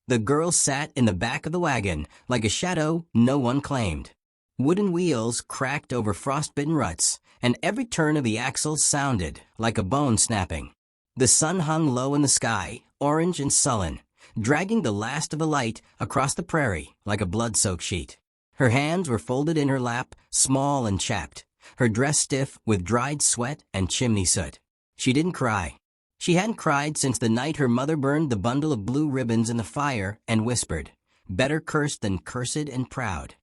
The girl sat in the back of the wagon like a shadow no one claimed. Wooden wheels cracked over frostbitten ruts, and every turn of the axle sounded like a bone snapping. The sun hung low in the sky, orange and sullen, dragging the last of the light across the prairie like a blood-soaked sheet. Her hands were folded in her lap, small and chapped, her dress stiff with dried sweat and chimney soot. She didn't cry. She hadn't cried since the night her mother burned the bundle of blue ribbons in the fire and whispered, "Better cursed than cursed and proud."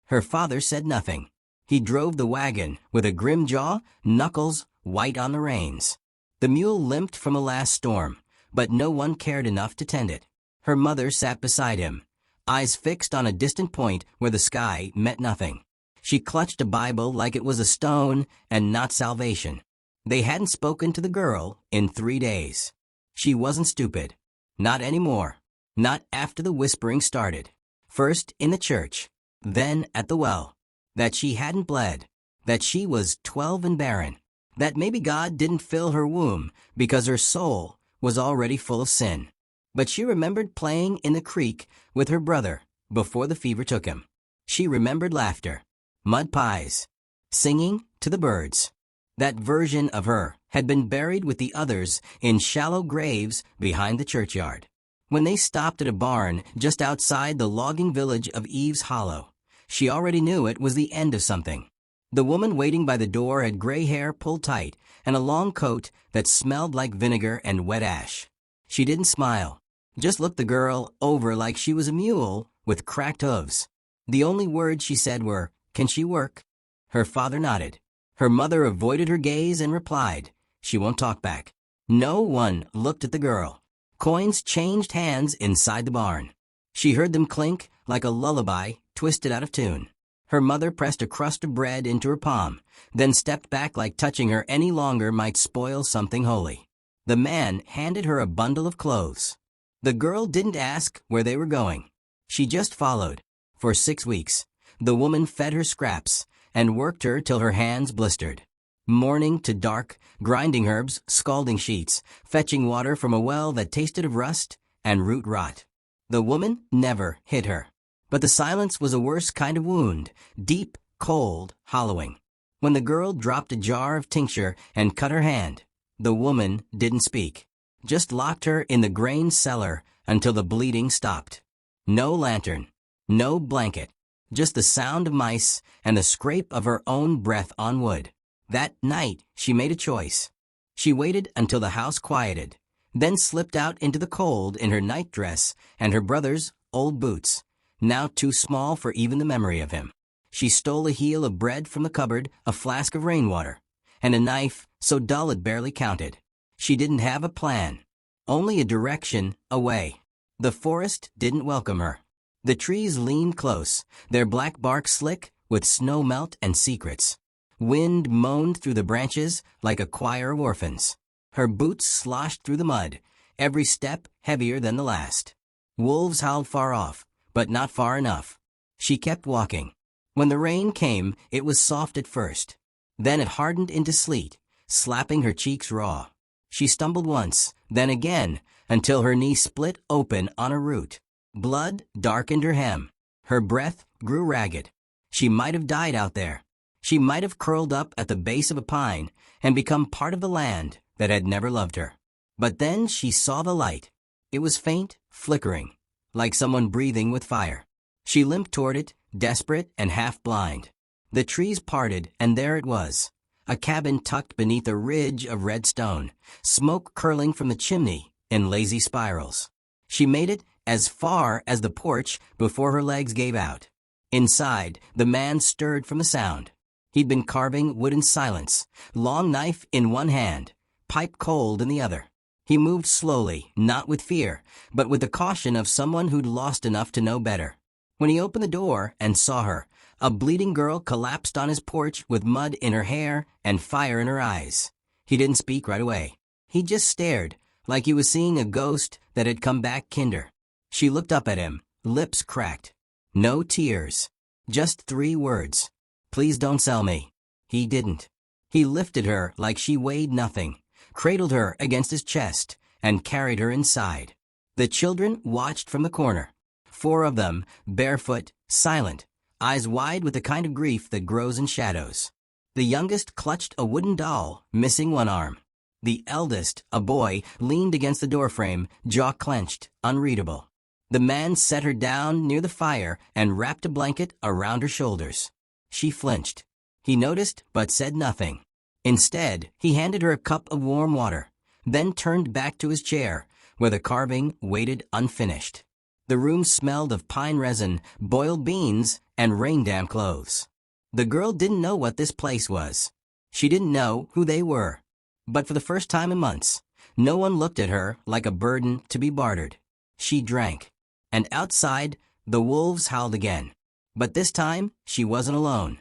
Her father said nothing. He drove the wagon with a grim jaw, knuckles white on the reins. The mule limped from a last storm, but no one cared enough to tend it. Her mother sat beside him, eyes fixed on a distant point where the sky met nothing. She clutched a Bible like it was a stone and not salvation. They hadn't spoken to the girl in 3 days. She wasn't stupid. Not anymore. Not after the whispering started. First in the church, then at the well. That she hadn't bled. That she was 12 and barren. That maybe God didn't fill her womb because her soul was already full of sin. But she remembered playing in the creek with her brother before the fever took him. She remembered laughter, mud pies, singing to the birds. That version of her had been buried with the others in shallow graves behind the churchyard. When they stopped at a barn just outside the logging village of Eve's Hollow, she already knew it was the end of something. The woman waiting by the door had gray hair pulled tight and a long coat that smelled like vinegar and wet ash. She didn't smile, just looked the girl over like she was a mule with cracked hooves. The only words she said were, "Can she work?" Her father nodded. Her mother avoided her gaze and replied, "She won't talk back." No one looked at the girl. Coins changed hands inside the barn. She heard them clink like a lullaby twisted out of tune. Her mother pressed a crust of bread into her palm, then stepped back like touching her any longer might spoil something holy. The man handed her a bundle of clothes. The girl didn't ask where they were going. She just followed. For 6 weeks, the woman fed her scraps and worked her till her hands blistered. Morning to dark, grinding herbs, scalding sheets, fetching water from a well that tasted of rust and root rot. The woman never hit her. But the silence was a worse kind of wound, deep, cold, hollowing. When the girl dropped a jar of tincture and cut her hand, the woman didn't speak, just locked her in the grain cellar until the bleeding stopped. No lantern, no blanket, just the sound of mice and the scrape of her own breath on wood. That night, she made a choice. She waited until the house quieted, then slipped out into the cold in her nightdress and her brother's old boots, now too small for even the memory of him. She stole a heel of bread from the cupboard, a flask of rainwater, and a knife so dull it barely counted. She didn't have a plan, only a direction away. The forest didn't welcome her. The trees leaned close, their black bark slick with snow melt and secrets. Wind moaned through the branches like a choir of orphans. Her boots sloshed through the mud, every step heavier than the last. Wolves howled far off, but not far enough. She kept walking. When the rain came, it was soft at first. Then it hardened into sleet, slapping her cheeks raw. She stumbled once, then again, until her knee split open on a root. Blood darkened her hem. Her breath grew ragged. She might have died out there. She might have curled up at the base of a pine and become part of the land that had never loved her. But then she saw the light. It was faint, flickering, like someone breathing with fire. She limped toward it, desperate and half-blind. The trees parted, and there it was, a cabin tucked beneath a ridge of red stone, smoke curling from the chimney in lazy spirals. She made it as far as the porch before her legs gave out. Inside, the man stirred from the sound. He'd been carving wood in silence, long knife in one hand, pipe cold in the other. He moved slowly, not with fear, but with the caution of someone who'd lost enough to know better. When he opened the door and saw her, a bleeding girl collapsed on his porch with mud in her hair and fire in her eyes. He didn't speak right away. He just stared, like he was seeing a ghost that had come back kinder. She looked up at him, lips cracked. No tears. Just 3 words. "Please don't sell me." He didn't. He lifted her like she weighed nothing, cradled her against his chest, and carried her inside. The children watched from the corner. 4 of them, barefoot, silent, eyes wide with the kind of grief that grows in shadows. The youngest clutched a wooden doll, missing one arm. The eldest, a boy, leaned against the doorframe, jaw clenched, unreadable. The man set her down near the fire and wrapped a blanket around her shoulders. She flinched. He noticed but said nothing. Instead, he handed her a cup of warm water, then turned back to his chair, where the carving waited unfinished. The room smelled of pine resin, boiled beans, and rain-damp clothes. The girl didn't know what this place was. She didn't know who they were. But for the first time in months, no one looked at her like a burden to be bartered. She drank. And outside, the wolves howled again. But this time, she wasn't alone.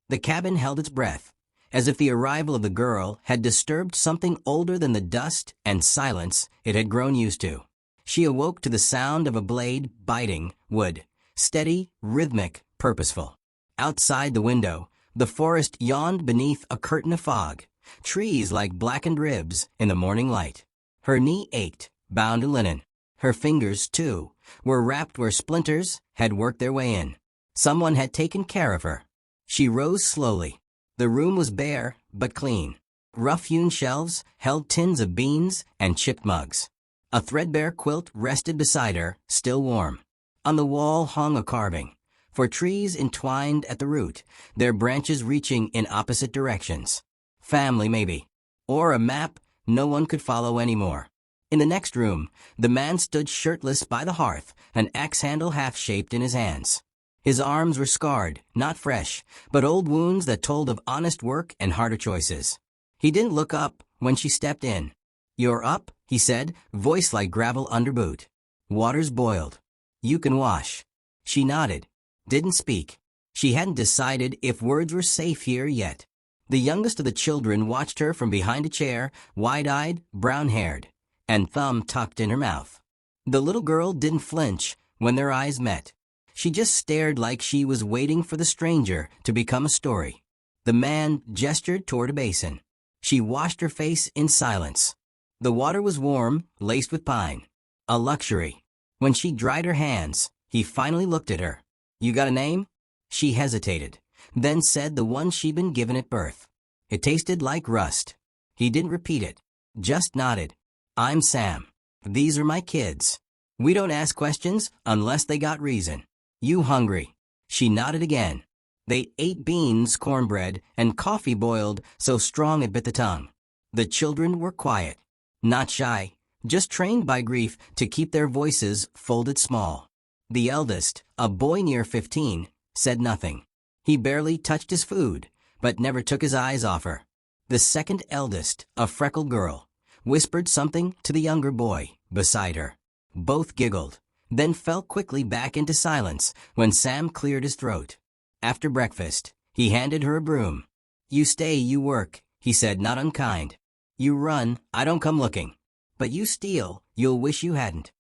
The cabin held its breath, as if the arrival of the girl had disturbed something older than the dust and silence it had grown used to. She awoke to the sound of a blade biting wood, steady, rhythmic, purposeful. Outside the window, the forest yawned beneath a curtain of fog, trees like blackened ribs in the morning light. Her knee ached, bound in linen. Her fingers, too, were wrapped where splinters had worked their way in. Someone had taken care of her. She rose slowly. The room was bare, but clean. Rough-hewn shelves held tins of beans and chipped mugs. A threadbare quilt rested beside her, still warm. On the wall hung a carving, for trees entwined at the root, their branches reaching in opposite directions. Family, maybe. Or a map no one could follow anymore. In the next room, the man stood shirtless by the hearth, an axe handle half-shaped in his hands. His arms were scarred, not fresh, but old wounds that told of honest work and harder choices. He didn't look up when she stepped in. "You're up," he said, voice like gravel under boot. "Water's boiled. You can wash." She nodded, didn't speak. She hadn't decided if words were safe here yet. The youngest of the children watched her from behind a chair, wide-eyed, brown-haired, and thumb tucked in her mouth. The little girl didn't flinch when their eyes met. She just stared like she was waiting for the stranger to become a story. The man gestured toward a basin. She washed her face in silence. The water was warm, laced with pine. A luxury. When she dried her hands, he finally looked at her. "You got a name?" She hesitated, then said the one she'd been given at birth. It tasted like rust. He didn't repeat it, just nodded. "I'm Sam. These are my kids. We don't ask questions unless they got reason. You hungry?" She nodded again. They ate beans, cornbread, and coffee boiled so strong it bit the tongue. The children were quiet, not shy, just trained by grief to keep their voices folded small. The eldest, a boy near 15, said nothing. He barely touched his food, but never took his eyes off her. The second eldest, a freckled girl, whispered something to the younger boy beside her. Both giggled, then fell quickly back into silence when Sam cleared his throat. After breakfast, he handed her a broom. "You stay, you work," he said, not unkind. "You run, I don't come looking. But you steal, you'll wish you hadn't."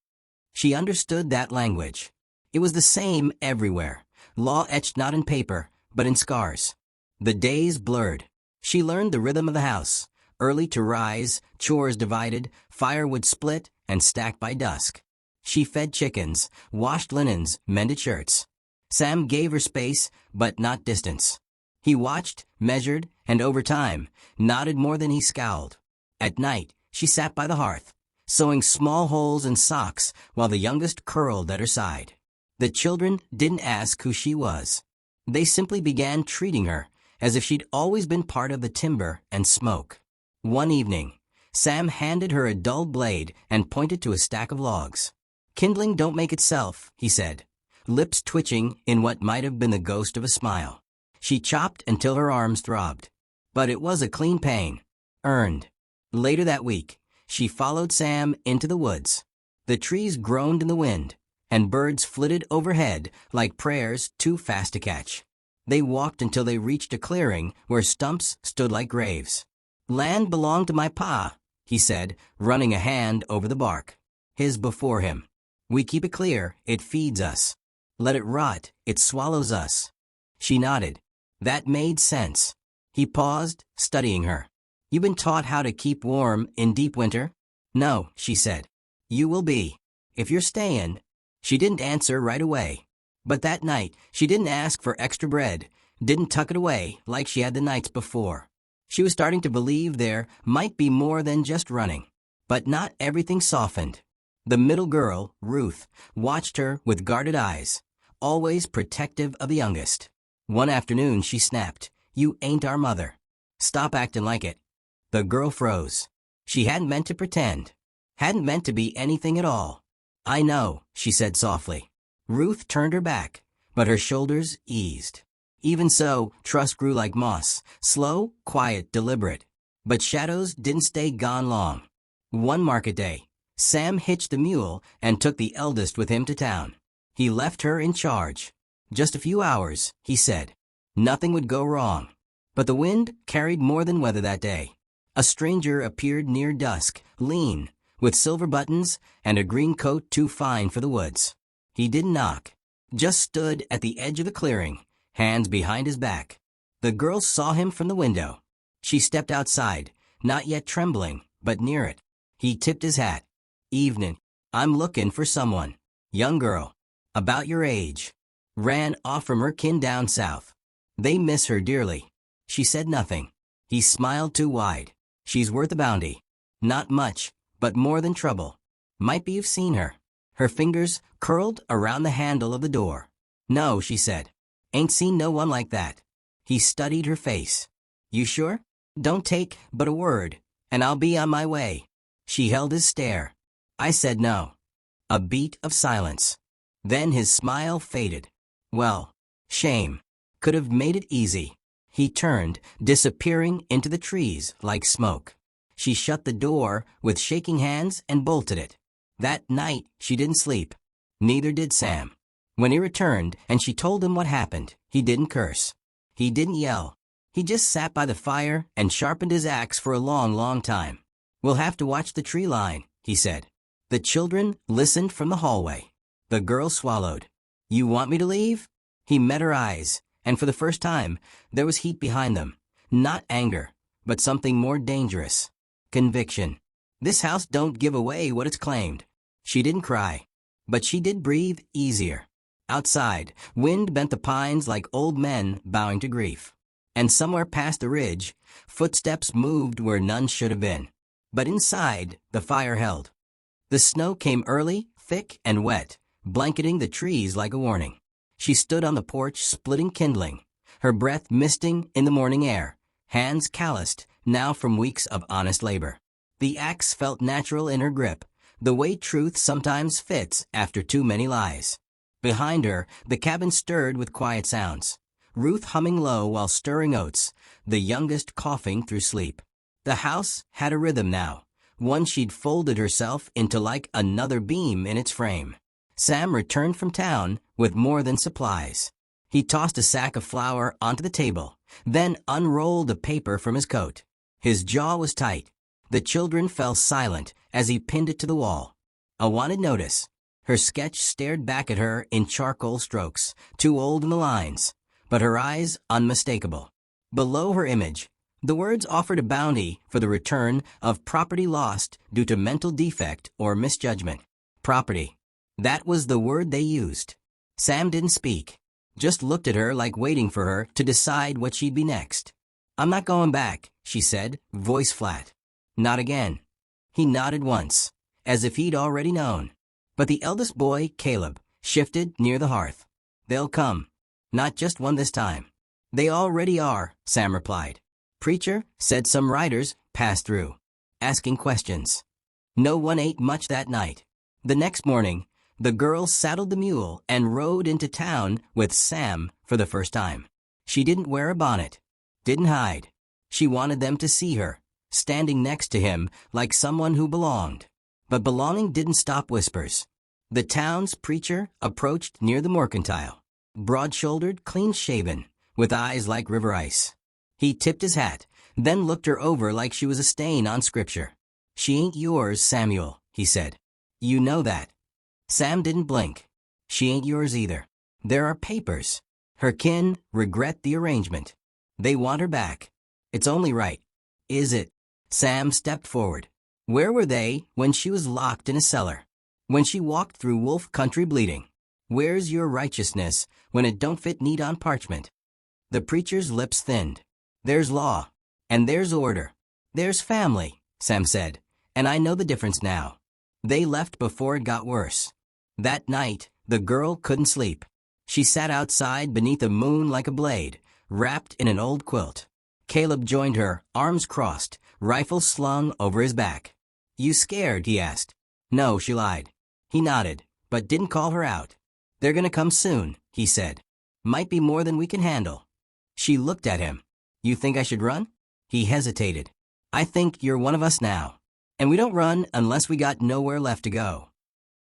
She understood that language. It was the same everywhere, law etched not in paper, but in scars. The days blurred. She learned the rhythm of the house, early to rise, chores divided, firewood split and stacked by dusk. She fed chickens, washed linens, mended shirts. Sam gave her space, but not distance. He watched, measured, and over time, nodded more than he scowled. At night, she sat by the hearth, sewing small holes in socks while the youngest curled at her side. The children didn't ask who she was. They simply began treating her as if she'd always been part of the timber and smoke. One evening, Sam handed her a dull blade and pointed to a stack of logs. "Kindling don't make itself," he said, lips twitching in what might have been the ghost of a smile. She chopped until her arms throbbed. But it was a clean pain, earned. Later that week, she followed Sam into the woods. The trees groaned in the wind, and birds flitted overhead like prayers too fast to catch. They walked until they reached a clearing where stumps stood like graves. "Land belonged to my pa," he said, running a hand over the bark. His before him. "We keep it clear, it feeds us. Let it rot, it swallows us." She nodded. That made sense. He paused, studying her. "You been taught how to keep warm in deep winter?" "No," she said. "You will be. if you're staying. She didn't answer right away. But that night, she didn't ask for extra bread, didn't tuck it away like she had the nights before. She was starting to believe there might be more than just running. But not everything softened. The middle girl, Ruth, watched her with guarded eyes, always protective of the youngest. One afternoon she snapped, "You ain't our mother. Stop acting like it." The girl froze. She hadn't meant to pretend. Hadn't meant to be anything at all. "I know," she said softly. Ruth turned her back, but her shoulders eased. Even so, trust grew like moss, slow, quiet, deliberate. But shadows didn't stay gone long. One market day, Sam hitched the mule and took the eldest with him to town. He left her in charge. Just a few hours, he said. Nothing would go wrong. But the wind carried more than weather that day. A stranger appeared near dusk, lean, with silver buttons and a green coat too fine for the woods. He didn't knock, just stood at the edge of the clearing, hands behind his back. The girl saw him from the window. She stepped outside, not yet trembling, but near it. He tipped his hat. "Evening. I'm looking for someone. Young girl. About your age." Ran off from her kin down south. "They miss her dearly." She said nothing. He smiled too wide. "She's worth a bounty. Not much, but more than trouble. Might be you've seen her." Her fingers curled around the handle of the door. "No," she said. "Ain't seen no one like that." He studied her face. "You sure? Don't take but a word, and I'll be on my way." She held his stare. "I said no." A beat of silence. Then his smile faded. "Well, shame. Could have made it easy." He turned, disappearing into the trees like smoke. She shut the door with shaking hands and bolted it. That night, she didn't sleep. Neither did Sam. When he returned and she told him what happened, he didn't curse. He didn't yell. He just sat by the fire and sharpened his axe for a long, long time. "We'll have to watch the tree line," he said. The children listened from the hallway. The girl swallowed. "You want me to leave?" He met her eyes, and for the first time, there was heat behind them. Not anger, but something more dangerous. Conviction. This house don't give away what it's claimed. She didn't cry, but she did breathe easier. Outside, wind bent the pines like old men bowing to grief. And somewhere past the ridge, footsteps moved where none should have been. But inside, the fire held. The snow came early, thick and wet, blanketing the trees like a warning. She stood on the porch splitting kindling, her breath misting in the morning air, hands calloused now from weeks of honest labor. The axe felt natural in her grip, the way truth sometimes fits after too many lies. Behind her, the cabin stirred with quiet sounds. Ruth humming low while stirring oats, the youngest coughing through sleep. The house had a rhythm now, one she'd folded herself into like another beam in its frame. Sam returned from town with more than supplies. He tossed a sack of flour onto the table, then unrolled a paper from his coat. His jaw was tight. The children fell silent as he pinned it to the wall. A wanted notice. Her sketch stared back at her in charcoal strokes, too old in the lines, but her eyes unmistakable. Below her image, the words offered a bounty for the return of property lost due to mental defect or misjudgment. Property. That was the word they used. Sam didn't speak, just looked at her like waiting for her to decide what she'd be next. "I'm not going back," she said, voice flat. "Not again." He nodded once, as if he'd already known. But the eldest boy, Caleb, shifted near the hearth. "They'll come. Not just one this time." "They already are," Sam replied. "Preacher said some riders passed through, asking questions." No one ate much that night. The next morning, the girl saddled the mule and rode into town with Sam for the first time. She didn't wear a bonnet, didn't hide. She wanted them to see her, standing next to him like someone who belonged. But belonging didn't stop whispers. The town's preacher approached near the mercantile, broad-shouldered, clean-shaven, with eyes like river ice. He tipped his hat, then looked her over like she was a stain on scripture. "She ain't yours, Samuel," he said. "You know that." Sam didn't blink. "She ain't yours either. There are papers. Her kin regret the arrangement. They want her back. It's only right." "Is it?" Sam stepped forward. "Where were they when she was locked in a cellar?" when she walked through wolf country bleating, "Where's your righteousness when it don't fit neat on parchment?" The preacher's lips thinned. "There's law. And there's order. There's family," Sam said, "and I know the difference now." They left before it got worse. That night, the girl couldn't sleep. She sat outside beneath a moon like a blade, wrapped in an old quilt. Caleb joined her, arms crossed, rifle slung over his back. "You scared?" he asked. "No," she lied. He nodded, but didn't call her out. "They're gonna come soon," he said. "Might be more than we can handle." She looked at him. "You think I should run?" He hesitated. "I think you're one of us now. And we don't run unless we got nowhere left to go."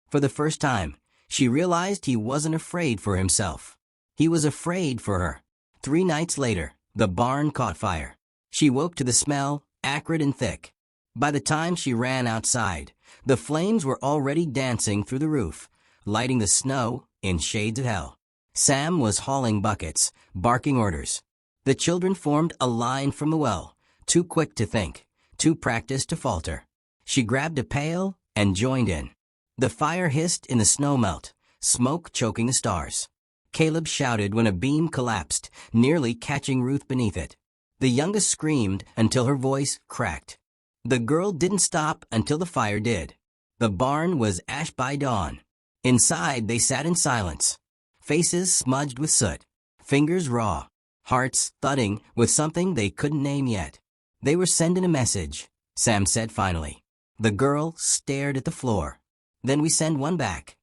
For the first time, she realized he wasn't afraid for himself. He was afraid for her. 3 nights later, the barn caught fire. She woke to the smell, acrid and thick. By the time she ran outside, the flames were already dancing through the roof, lighting the snow in shades of hell. Sam was hauling buckets, barking orders. The children formed a line from the well, too quick to think, too practiced to falter. She grabbed a pail and joined in. The fire hissed in the snow melt, smoke choking the stars. Caleb shouted when a beam collapsed, nearly catching Ruth beneath it. The youngest screamed until her voice cracked. The girl didn't stop until the fire did. The barn was ash by dawn. Inside they sat in silence, faces smudged with soot, fingers raw, hearts thudding with something they couldn't name yet. "They were sending a message," Sam said finally. The girl stared at the floor. "Then we send one back."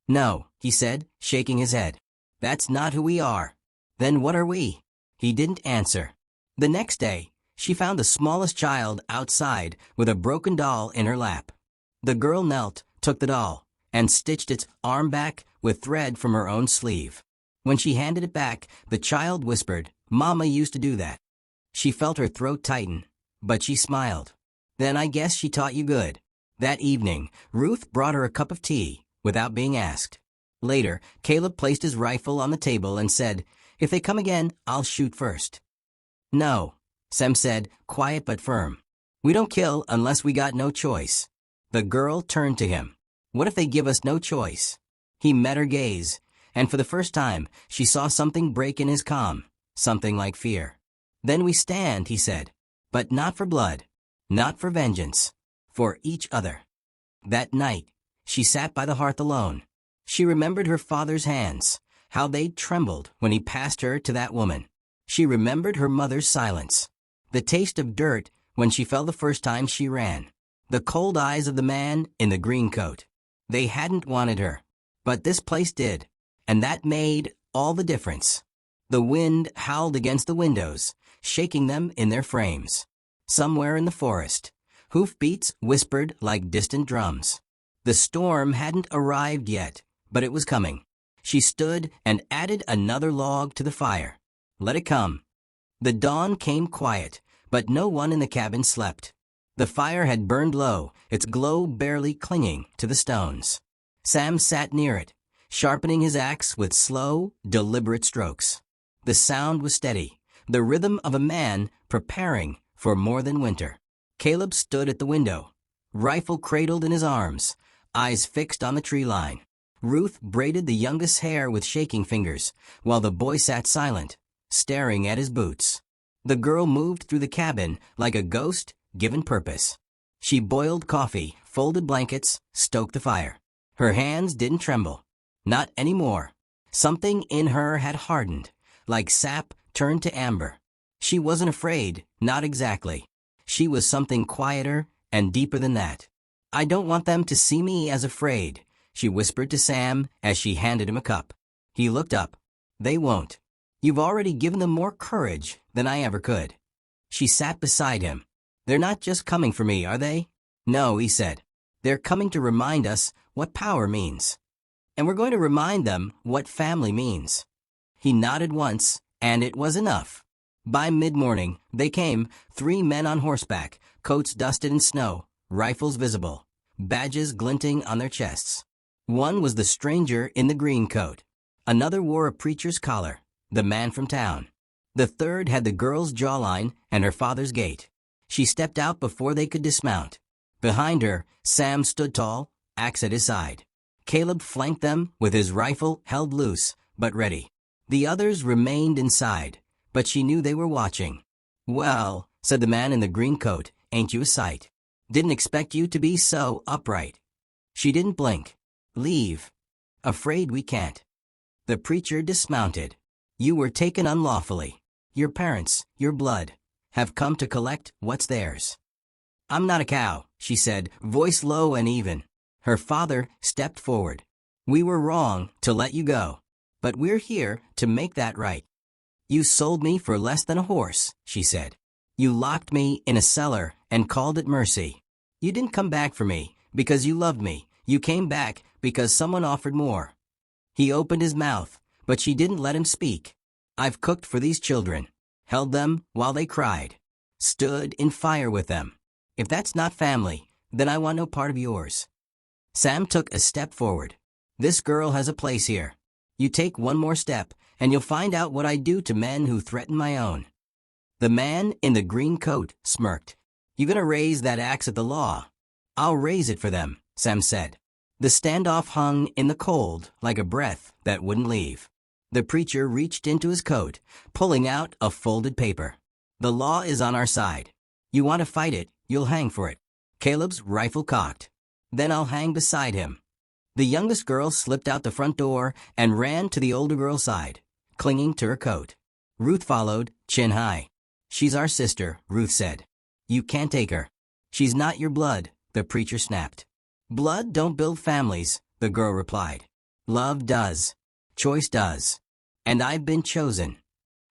"No," he said, shaking his head. "That's not who we are." "Then what are we?" He didn't answer. The next day, she found the smallest child outside with a broken doll in her lap. The girl knelt, took the doll, and stitched its arm back with thread from her own sleeve. When she handed it back, the child whispered, "Mama used to do that." She felt her throat tighten, but she smiled. "Then I guess she taught you good." That evening, Ruth brought her a cup of tea, without being asked. Later, Caleb placed his rifle on the table and said, "If they come again, I'll shoot first." "No," Sam said, quiet but firm. "We don't kill unless we got no choice." The girl turned to him. "What if they give us no choice?" He met her gaze, and for the first time, she saw something break in his calm, something like fear. "Then we stand," he said, "but not for blood, not for vengeance, for each other." That night, she sat by the hearth alone. She remembered her father's hands, how they'd trembled when he passed her to that woman. She remembered her mother's silence, the taste of dirt when she fell the first time she ran, the cold eyes of the man in the green coat. They hadn't wanted her, but this place did, and that made all the difference. The wind howled against the windows, shaking them in their frames. Somewhere in the forest, hoofbeats whispered like distant drums. The storm hadn't arrived yet, but it was coming. She stood and added another log to the fire. Let it come. The dawn came quiet, but no one in the cabin slept. The fire had burned low, its glow barely clinging to the stones. Sam sat near it, sharpening his axe with slow, deliberate strokes. The sound was steady, the rhythm of a man preparing for more than winter. Caleb stood at the window, rifle cradled in his arms, eyes fixed on the tree line. Ruth braided the youngest's hair with shaking fingers, while the boy sat silent, staring at his boots. The girl moved through the cabin like a ghost given purpose. She boiled coffee, folded blankets, stoked the fire. Her hands didn't tremble. Not anymore. Something in her had hardened, like sap turned to amber. She wasn't afraid, not exactly. She was something quieter and deeper than that. "I don't want them to see me as afraid," she whispered to Sam as she handed him a cup. He looked up. "They won't. You've already given them more courage than I ever could." She sat beside him. "They're not just coming for me, are they?" "No," he said. "They're coming to remind us what power means. And we're going to remind them what family means." He nodded once, and it was enough. By mid-morning, they came, 3 men on horseback, coats dusted in snow, rifles visible, badges glinting on their chests. One was the stranger in the green coat. Another wore a preacher's collar, the man from town. The third had the girl's jawline and her father's gait. She stepped out before they could dismount. Behind her, Sam stood tall, axe at his side. Caleb flanked them with his rifle held loose, but ready. The others remained inside, but she knew they were watching. "Well," said the man in the green coat, "ain't you a sight? Didn't expect you to be so upright." She didn't blink. "Leave." "Afraid we can't." The preacher dismounted. "You were taken unlawfully. Your parents, your blood, have come to collect what's theirs." "I'm not a cow," she said, voice low and even. Her father stepped forward. "We were wrong to let you go, but we're here to make that right." "You sold me for less than a horse," she said. "You locked me in a cellar and called it mercy. You didn't come back for me because you loved me. You came back because someone offered more." He opened his mouth, but she didn't let him speak. "I've cooked for these children, held them while they cried, stood in fire with them. If that's not family, then I want no part of yours." Sam took a step forward. "This girl has a place here. You take one more step, and you'll find out what I do to men who threaten my own." The man in the green coat smirked. "You gonna raise that axe at the law?" "I'll raise it for them," Sam said. The standoff hung in the cold like a breath that wouldn't leave. The preacher reached into his coat, pulling out a folded paper. "The law is on our side. You want to fight it, you'll hang for it." Caleb's rifle cocked. "Then I'll hang beside him." The youngest girl slipped out the front door and ran to the older girl's side, clinging to her coat. Ruth followed, chin high. "She's our sister," Ruth said. "You can't take her." "She's not your blood," the preacher snapped. "Blood don't build families," the girl replied. "Love does. Choice does. And I've been chosen."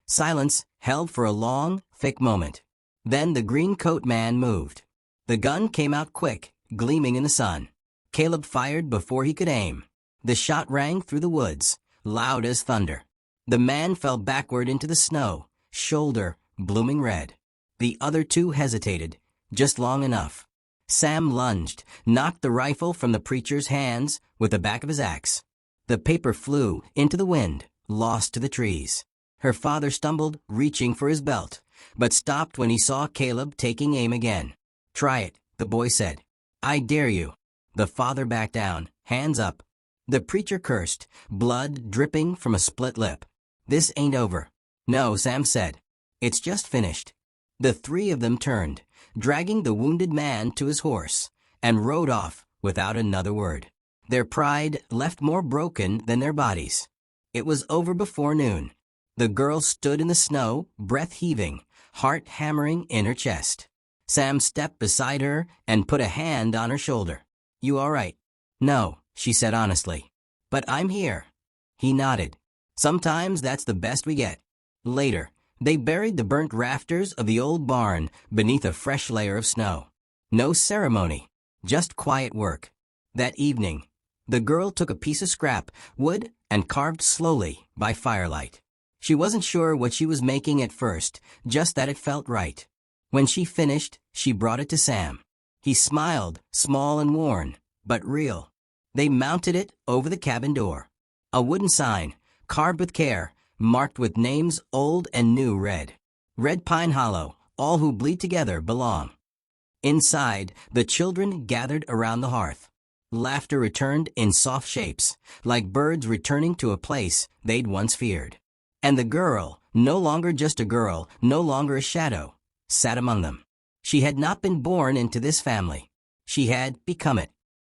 Silence held for a long, thick moment. Then the green coat man moved. The gun came out quick, gleaming in the sun. Caleb fired before he could aim. The shot rang through the woods, loud as thunder. The man fell backward into the snow, shoulder blooming red. The other two hesitated, just long enough. Sam lunged, knocked the rifle from the preacher's hands with the back of his axe. The paper flew into the wind, lost to the trees. Her father stumbled, reaching for his belt, but stopped when he saw Caleb taking aim again. "Try it," the boy said. "I dare you." The father backed down, hands up. The preacher cursed, blood dripping from a split lip. "This ain't over." "No," Sam said. "It's just finished." The three of them turned, dragging the wounded man to his horse, and rode off without another word. Their pride left more broken than their bodies. It was over before noon. The girl stood in the snow, breath heaving, heart hammering in her chest. Sam stepped beside her and put a hand on her shoulder. "You all right?" "No," she said honestly. "But I'm here." He nodded. "Sometimes that's the best we get." Later, they buried the burnt rafters of the old barn beneath a fresh layer of snow. No ceremony, just quiet work. That evening, the girl took a piece of scrap wood and carved slowly by firelight. She wasn't sure what she was making at first, just that it felt right. When she finished, she brought it to Sam. He smiled, small and worn, but real. They mounted it over the cabin door. A wooden sign, carved with care, marked with names old and new red. "Red Pine Hollow, all who bleed together belong." Inside, the children gathered around the hearth. Laughter returned in soft shapes, like birds returning to a place they'd once feared. And the girl, no longer just a girl, no longer a shadow, sat among them. She had not been born into this family. She had become it.